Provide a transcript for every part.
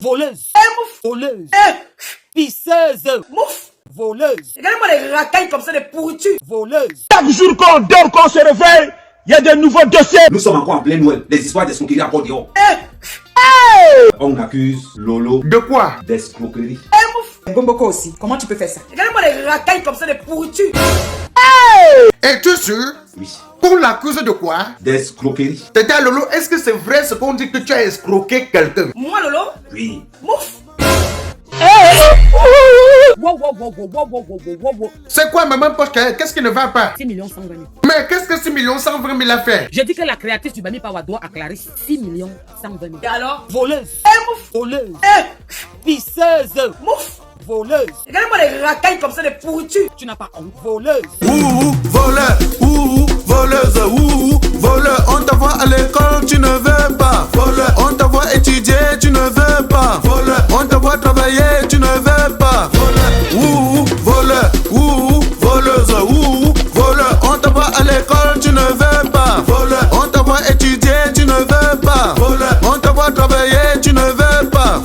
Voleuse. Mouf. Voleuse. Pisseuse. Mouf. Voleuse. Regardez-moi les racailles comme ça, des pourritures. Voleuse. Chaque jour qu'on dort, qu'on se réveille, il y a de nouveaux dossiers. Nous sommes encore en plein Noël. Les histoires d'escroquerie à Bordeaux. On accuse Lolo De quoi? d'escroquerie. Mouf. Bomboko aussi. Comment tu peux faire ça? Regardez-moi les racailles comme ça, des pourritures. Es-tu sûr? Oui. Qu'on l'accuse de quoi? D'escroquerie. Tata Lolo, est-ce que c'est vrai ce qu'on dit que tu as escroqué quelqu'un? Moi, Lolo. Oui. Mouf. Wow. C'est quoi, maman poche? Qu'est-ce qui ne va pas? 6 millions 120 000. Mais qu'est-ce que 6 120 000 a fait? J'ai dit que la créatrice du Bami Pawa doit à Clarisse 6 millions 120 000. Et alors? Voleuse. Mouf. Voleuse. Pisseuse. Mouf. Voleuse. Regardez-moi les racailles comme ça, des pourritures. Tu n'as pas honte. Voleuse. Voleur, voleuse, voleur, on t'envoie à l'école, tu ne veux pas. Voleur, on t'envoie étudier, tu ne veux pas. Voleur, on t'envoie travailler, tu ne veux pas. Voleur, voleur, voleuse, voleur, on t'envoie à l'école, tu ne veux pas. Voleur, on t'envoie étudier, tu ne veux pas. Voleur, on t'envoie travailler, tu ne veux pas.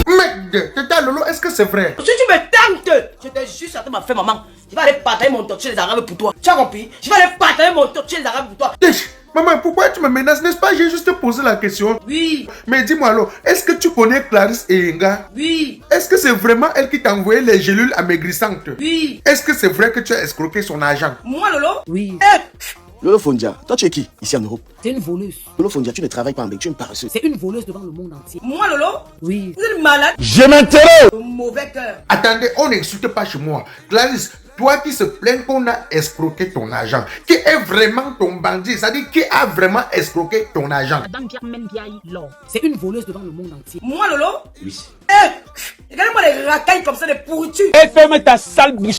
Mec, Tata Lolo, est-ce que c'est vrai? Si tu me tentes, je te jure, ça te m'a fait maman. Je vais aller partager mon tortue les Arabes pour toi. Tu as compris? Je vais aller partager mon tortue les Arabes pour toi. Maman, pourquoi tu me menaces? N'est-ce pas? J'ai juste posé la question. Oui, Mais dis-moi alors, est-ce que tu connais Clarisse Eyenga? oui, Est-ce que c'est vraiment elle qui t'a envoyé les gélules amaigrissantes? oui. Est-ce que c'est vrai que tu as escroqué son argent? Moi, Lolo. Oui. Lolo Fondia, toi tu es qui ici en Europe? C'est une voleuse. Lolo Fondia, tu ne travailles pas en Belgique, tu es une paresseuse. C'est une voleuse devant le monde entier. Moi, Lolo. Oui. Vous êtes malade. Je m'intéresse! Mauvais cœur. Attendez, on n'insulte pas chez moi. Clarisse, toi qui se plains qu'on a escroqué ton argent, qui est vraiment ton bandit, c'est-à-dire qui a vraiment escroqué ton argent? C'est une voleuse devant le monde entier. Moi, Lolo. Oui. Regardez-moi les racailles comme ça, des pourritures. Et ferme ta sale bouche.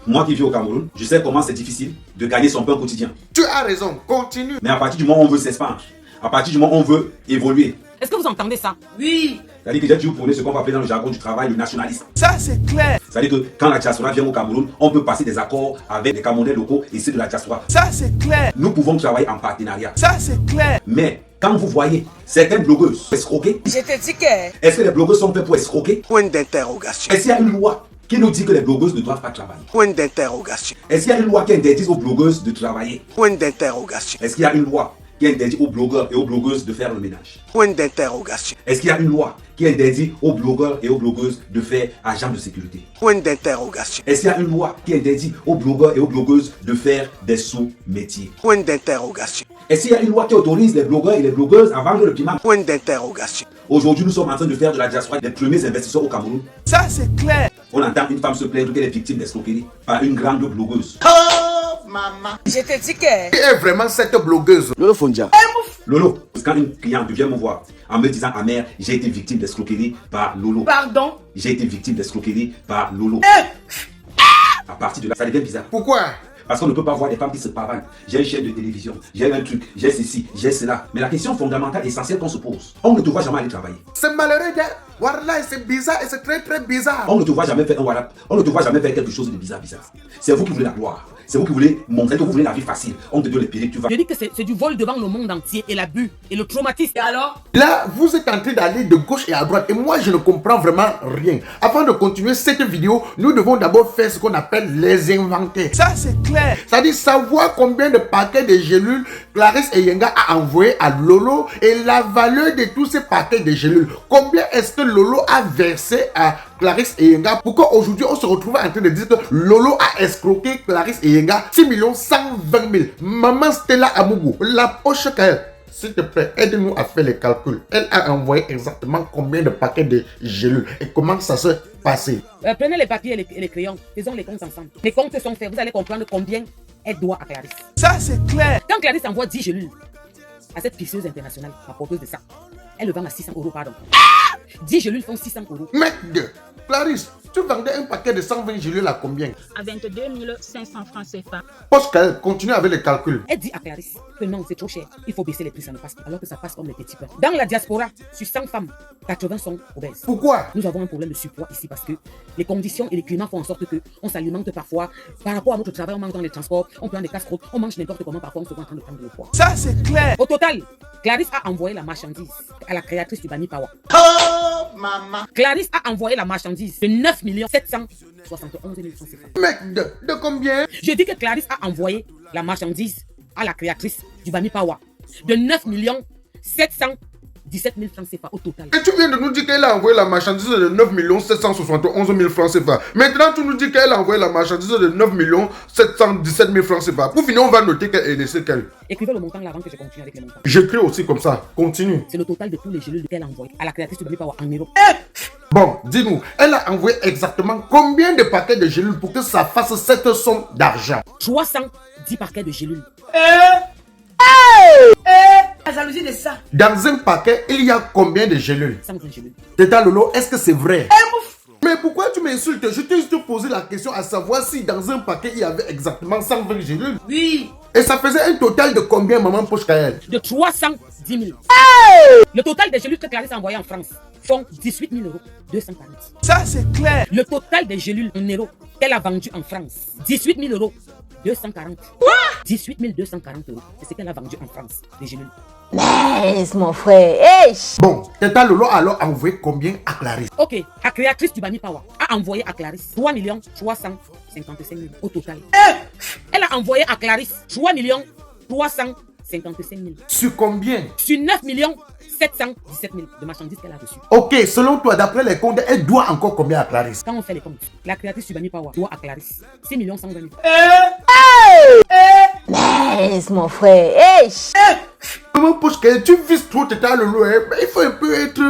Moi qui vis au Cameroun, je sais comment c'est difficile de gagner son pain quotidien. Tu as raison, continue. Mais à partir du moment où on veut s'expandre, à partir du moment où on veut évoluer, Est-ce que vous entendez ça? Oui. c'est-à-dire que j'ai toujours prôné ce qu'on va appeler dans le jargon du travail le nationalisme. Ça c'est clair, C'est-à-dire que quand la diaspora vient au Cameroun, on peut passer des accords avec les Camerounais locaux et ceux de la diaspora. ça c'est clair, Nous pouvons travailler en partenariat. ça c'est clair. Mais quand vous voyez certaines blogueuses escroquer, Je te dis que. est-ce que les blogueuses sont faites pour escroquer? Point d'interrogation, Est-ce qu'il y a une loi qui nous dit que les blogueuses ne doivent pas travailler? point d'interrogation, Est-ce qu'il y a une loi qui interdit aux blogueuses de travailler? point d'interrogation, Est-ce qu'il y a une loi qui interdit aux blogueurs et aux blogueuses de faire le ménage? point d'interrogation, Est-ce qu'il y a une loi qui interdit aux blogueurs et aux blogueuses de faire agent de sécurité? point d'interrogation, Est-ce qu'il y a une loi qui interdit aux blogueurs et aux blogueuses de faire des sous-métiers? point d'interrogation, Est-ce qu'il y a une loi qui autorise les blogueurs et les blogueuses à vendre le piment? point d'interrogation, Aujourd'hui, nous sommes en train de faire de la diaspora des premiers investisseurs au Cameroun. ça c'est clair. On entend une femme se plaindre qu'elle est victime d'escroquerie par une grande blogueuse. Je te dis que. Qui est vraiment cette blogueuse? Lolo Fondia, Lolo, quand une cliente vient me voir en me disant: ah mère, j'ai été victime d'escroquerie par Lolo. Pardon. J'ai été victime d'escroquerie par Lolo. À partir de là, ça devient bizarre. Pourquoi? Parce qu'on ne peut pas voir des femmes qui se pavanent. J'ai une chaîne de télévision, j'ai un truc, j'ai ceci, j'ai cela. Mais la question fondamentale, essentielle qu'on se pose, on ne te voit jamais aller travailler. C'est malheureux, gars. Voilà, c'est bizarre et c'est très très bizarre. On ne te voit jamais faire un WhatsApp. On ne te voit jamais faire quelque chose de bizarre. C'est vous qui voulez la gloire. C'est vous qui voulez montrer que vous voulez la vie facile. On te donne les périls, tu vas. Je dis que c'est du vol devant le monde entier et l'abus et le traumatisme. Et alors? Là, vous êtes en train d'aller de gauche et à droite et moi je ne comprends vraiment rien. Avant de continuer cette vidéo, nous devons d'abord faire ce qu'on appelle les inventaires. Ça c'est clair, C'est-à-dire savoir combien de paquets de gélules Clarisse Eyenga a envoyé à Lolo et la valeur de tous ces paquets de gélules. Combien est-ce que Lolo a versé à Clarisse Eyenga pour qu'aujourd'hui on se retrouve en train de dire que Lolo a escroqué Clarisse Eyenga 6 120 000. Maman Stella Amougou, la poche qu'elle. S'il te plaît, aide-nous à faire les calculs. Elle a envoyé exactement combien de paquets de gélules et comment ça s'est passé. Prenez les papiers et les crayons. Faisons les comptes ensemble. Les comptes sont faits. Vous allez comprendre combien elle doit à Clarisse. ça c'est clair, Quand Clarisse envoie 10 gélules à cette pisseuse internationale, la porteuse de ça, elle le vend à 600 €, pardon. 10 gélules font 600 €. Merde, Clarisse, tu vendais un paquet de 120 gélules à combien? À 22 500 francs CFA. Poche Kael, continue avec les calculs. Elle dit à Clarisse que non, c'est trop cher. Il faut baisser les prix, ça ne passe pas. Alors que ça passe comme les petits pains. Dans la diaspora, sur 100 femmes, 80 sont obèses. Pourquoi? Nous avons un problème de surpoids ici parce que les conditions et les climats font en sorte que on s'alimente parfois. Par rapport à notre travail, on mange dans les transports, on prend des casse-croûtes, on mange n'importe comment, parfois on se voit en train de prendre le poids. Ça, c'est clair. Au total, Clarisse a envoyé la marchandise à la créatrice du Bani Power. Oh, maman. Clarisse a envoyé la marchandise de 9 771 000 francs CFA. Merde, de combien? Je dis que Clarisse a envoyé la marchandise à la créatrice du Bani Power de 9 717 000 francs CFA au total. Et tu viens de nous dire qu'elle a envoyé la marchandise de 9 771 000 francs CFA. Maintenant, tu nous dis qu'elle a envoyé la marchandise de 9 717 000 francs CFA. Pour finir, on va noter qu'elle est laissée qu'elle. Écrivez le montant là avant que je continue avec les montants. J'écris aussi comme ça. Continue. C'est le total de tous les gélules qu'elle a envoyé à la créatrice du Bani Power en euros. Bon, dis-nous, elle a envoyé exactement combien de paquets de gélules pour que ça fasse cette somme d'argent? 310 paquets de gélules. La jalousie de ça. Dans un paquet, il y a combien de gélules? 120 gélules. Teta Lolo, est-ce que c'est vrai? Mais pourquoi tu m'insultes? Je t'ai juste posé la question à savoir si dans un paquet, il y avait exactement 120 gélules. Oui. Et ça faisait un total de combien, maman Poche Kael? De 310 000. Le total des gélules que Clarisse a envoyées en France font 18 240 €. Ça, c'est clair. Le total des gélules en euros qu'elle a vendues en France, 18 240 €. 18 240 €. C'est ce qu'elle a vendu en France, les gélules. Laisse mon frère. Hey. Bon, Teta Lolo a alors envoyé combien à Clarisse? Ok, la créatrice du Bani Power a envoyé à Clarisse 3 355 000 au total. Elle a envoyé à Clarisse 3 355 000. Sur combien? Sur 9 717 000 de marchandises qu'elle a reçues. Ok, selon toi, d'après les comptes, elle doit encore combien à Clarisse? Quand on fait les comptes, la créatrice du Bani Power doit à Clarisse 6 120 000. Laisse mon frère. Hey. Maman Poche Kael, tu vises trop Teta Lolo, hein? Mais il faut un peu être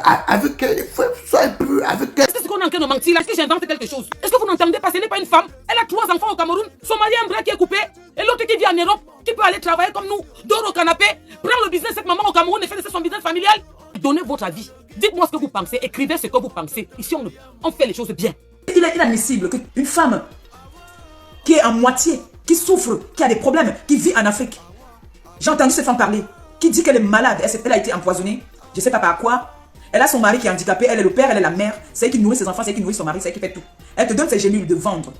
avec elle. Il faut soit un peu avec elle. Est-ce qu'on est en train de mentir là? Est-ce que j'invente quelque chose? Est-ce que vous n'entendez pas? Ce n'est pas une femme. Elle a 3 enfants au Cameroun. Son mari a un bras qui est coupé. Et l'autre qui vit en Europe, qui peut aller travailler comme nous, dort au canapé, prendre le business de cette maman au Cameroun et faire son business familial. Donnez votre avis. Dites-moi ce que vous pensez. Écrivez ce que vous pensez. Ici, on fait les choses bien. Il est inadmissible qu'une femme qui est en moitié, qui souffre, qui a des problèmes, qui vit en Afrique. J'ai entendu cette femme parler, qui dit qu'elle est malade, elle a été empoisonnée, je ne sais pas par quoi. Elle a son mari qui est handicapé, elle est le père, elle est la mère, c'est elle qui nourrit ses enfants, c'est elle qui nourrit son mari, c'est elle qui fait tout. Elle te donne ses gélules de vendre.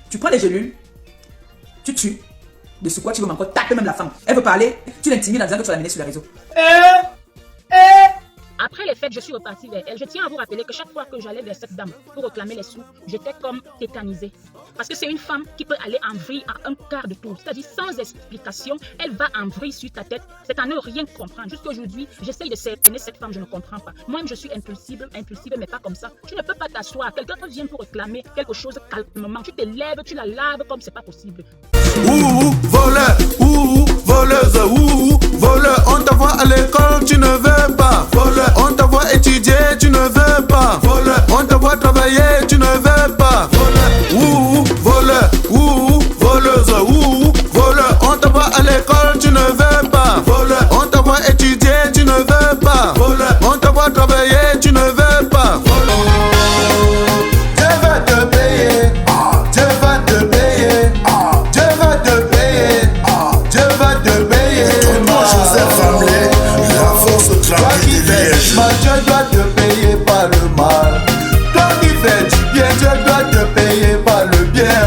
Tu prends les gélules, tu tues, de ce quoi tu veux encore taper même la femme. Elle veut parler, tu l'intimides en disant que tu vas l'amener sur les réseaux. Après les fêtes, je suis repartie vers elle. Je tiens à vous rappeler que chaque fois que j'allais vers cette dame pour réclamer les sous, j'étais comme tétanisée. Parce que c'est une femme qui peut aller en vrille à un quart de tour. C'est-à-dire sans explication, elle va en vrille sur ta tête. C'est à ne rien comprendre. Jusqu'aujourd'hui, j'essaye de cerner cette femme, je ne comprends pas. Moi-même, je suis impulsive, mais pas comme ça. Tu ne peux pas t'asseoir. Quelqu'un vient pour réclamer quelque chose calmement. Tu te lèves, tu la laves comme c'est pas possible. Voleur, voleuse, voleur. On t'envoie à l'école, tu ne veux pas. Voleur, on t'envoie étudier, tu ne veux pas. Voleur, on t'envoie travailler, tu ne veux pas. Voleur, voleur, voleuse, voleur. On t'envoie à l'école, tu ne veux pas. Voleur, on t'envoie étudier, tu ne veux pas. Voleur, on t'envoie travailler, tu ne veux pas. Dieu va te payer, Dieu va te payer, Dieu va te payer, Dieu va te payer. Moi, Joseph Famlé, la force tranquille de Liège. Dieu doit te payer par le mal. Toi qui fais du bien, Dieu doit te payer par le bien.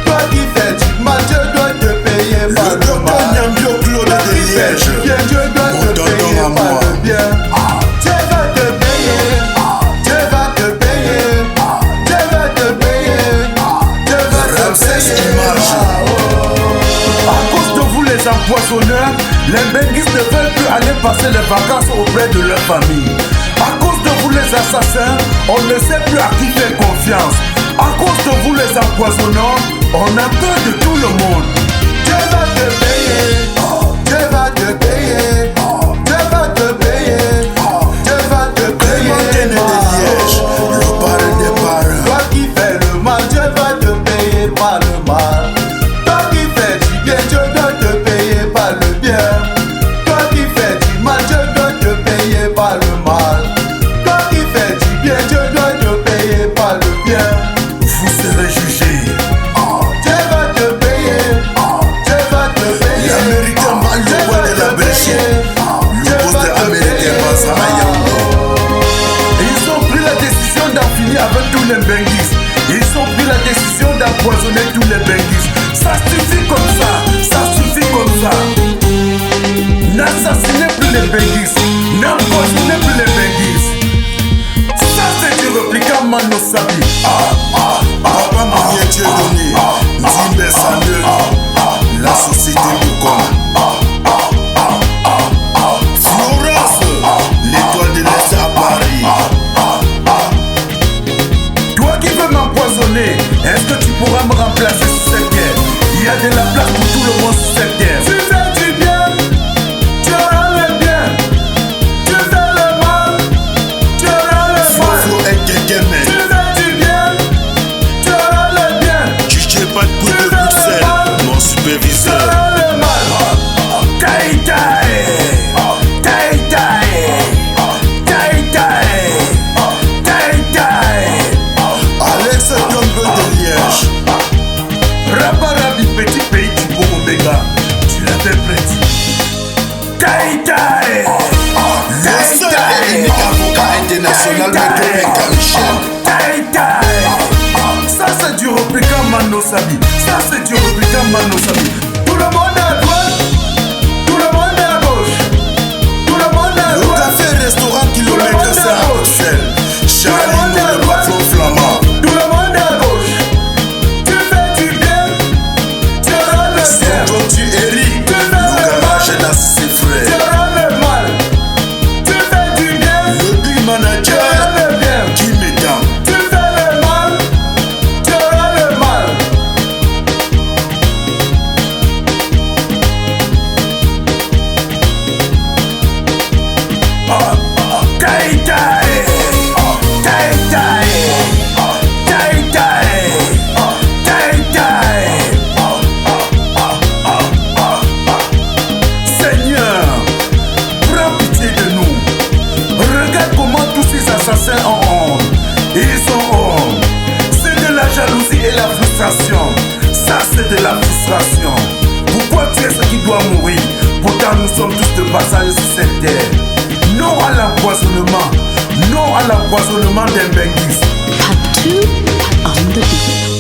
Toi qui fais du mal, Dieu doit te payer par le mal. Nyambio Claude de Liège. Bien, Dieu doit te payer par le bien. Dieu va te payer, Dieu va te payer, Dieu va te payer, Dieu va te payer. À cause de vous les empoisonneurs, les benguistes ne veulent plus aller passer les vacances auprès de leur famille. À cause de vous les assassins, on ne sait plus à qui faire confiance. À cause de vous les empoisonneurs, on a peur de tout le monde. Dieu va te payer, Dieu va te payer, Dieu va te payer, Dieu va te payer. de Liège, le parrain des parrains. Toi qui fais le mal, Dieu va te payer par le mal. Toi qui fais du bien, Dieu doit te payer par le bien. Toi qui fais du mal, Dieu doit te Ils ont pris la décision d'en finir avec tous les benguis. Ils ont pris la décision d'empoisonner tous les benguis. Ça suffit comme ça, ça suffit comme ça. N'assassinez plus les benguis, n'empoisonnez plus les benguis. Ça c'est du répliquant Mano Sabi. Papa Mounier Dieudonné, Ndimbe Samuel, la société Boucom. Florence, l'étoile de l'Est à Paris. Toi qui veux m'empoisonner, est-ce que tu pourras me remplacer sur cette terre? Il y a de la place pour tout le monde sur cette terre. Tu fais du bien, tu auras le bien. Tu fais le mal, tu auras le mal. Flo et Kékémé. Tu fais du bien, tu auras le bien. DJ Bad Boy de Bruxelles, mon Tu superviseur. auras le mal. Taï taï, taï taï, taï taï, taï taï. Alex Gamble de Liège. Rabarabi, petit pays du Bomobega, tu l'interprètes. Taï taï, Le seul et unique avocat international, Maître Michel. taï taï. Ça c'est du répliquant Mano Sabi. Ça c'est du répliquant Mano Sabi. Tout le monde est à droite, tout le monde est à gauche. Tout le monde est à Le droite. café restaurant kilomètre 5 à Bruxelles. Charlie, le patron flamand. Tout le monde est à gauche. Tu fais du bien, tu auras le bien. Son tu Eric, le garage dans ses Tu frères. auras le mal. Tu fais du bien, Le big tu manager, auras le bien. qui m'étend. Tu fais le mal, tu auras le mal. Taï taï, taï taï, taï taï, taï taï. Seigneur, prends pitié de nous. Regarde comment tous ces assassins ont honte. Ils ont honte. C'est de la jalousie et la frustration. Ça, c'est de la frustration. Pourquoi tu es ce qui doit mourir? Pourtant, nous sommes tous de passage sur cette terre. Non à l'empoisonnement. Non à l'empoisonnement des benguis. Part 2 on the beat.